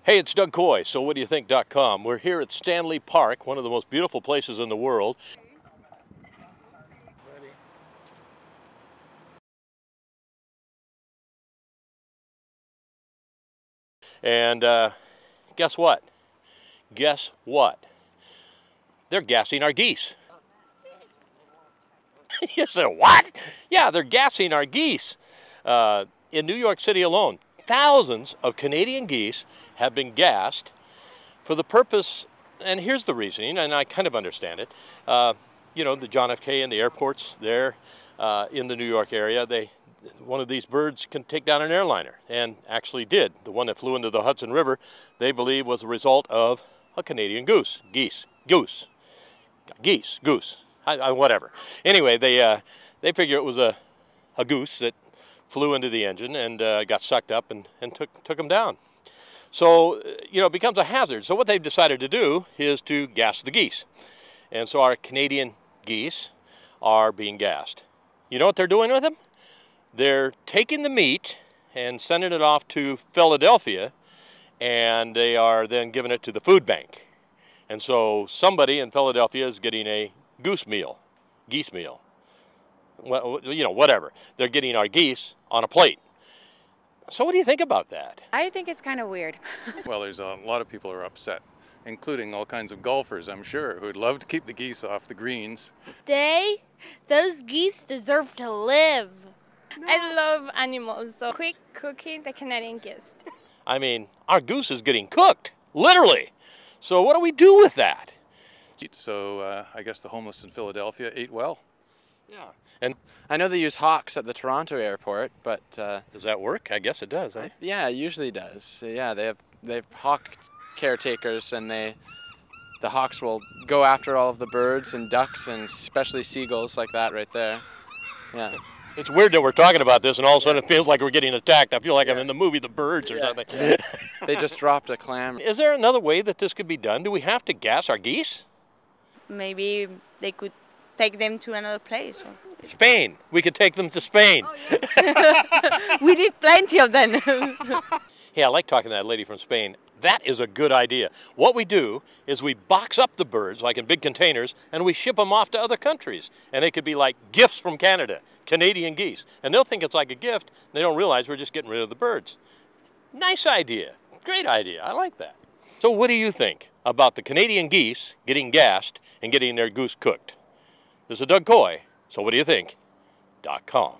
Hey, it's Doug Coy, so what do you think.com. We're here at Stanley Park, one of the most beautiful places in the world. And guess what? Guess what? They're gassing our geese. You said, what? Yeah, they're gassing our geese. In New York City alone, thousands of Canadian geese have been gassed for the purpose, and here's the reasoning, and I kind of understand it. You know, the John F. K. and the airports there in the New York area, one of these birds can take down an airliner, and actually did. The one that flew into the Hudson River, they believe was the result of a Canadian goose. Goose. Whatever. Anyway, they figure it was a goose that flew into the engine and got sucked up and took them down. So, you know, it becomes a hazard. So what they've decided to do is to gas the geese. And so our Canadian geese are being gassed. You know what they're doing with them? They're taking the meat and sending it off to Philadelphia, and they are then giving it to the food bank. And so somebody in Philadelphia is getting a geese meal. Well, you know, whatever. They're getting our geese on a plate. So what do you think about that? I think it's kind of weird. Well, there's a lot of people who are upset, including all kinds of golfers, I'm sure, who'd love to keep the geese off the greens. Those geese deserve to live. No. I love animals, so quick cooking the Canadian geese. I mean, our goose is getting cooked, literally. So what do we do with that? So I guess the homeless in Philadelphia ate well. Yeah. And I know they use hawks at the Toronto airport, but does that work? I guess it does, eh? Yeah, it usually does. So, yeah, they have hawk caretakers, and the hawks will go after all of the birds and ducks and especially seagulls like that right there. Yeah. It's weird that we're talking about this and all of a sudden it feels like we're getting attacked. I feel like I'm in the movie The Birds or something. They just dropped a clam. Is there another way that this could be done? Do we have to gas our geese? Maybe they could take them to another place. Spain. We could take them to Spain. Oh, yeah. We need plenty of them. Hey, I like talking to that lady from Spain. That is a good idea. What we do is we box up the birds, like in big containers, and we ship them off to other countries. And they could be like gifts from Canada, Canadian geese. And they'll think it's like a gift. They don't realize we're just getting rid of the birds. Nice idea. Great idea. I like that. So what do you think about the Canadian geese getting gassed and getting their goose cooked? This is Doug Coy. So what do you think.com.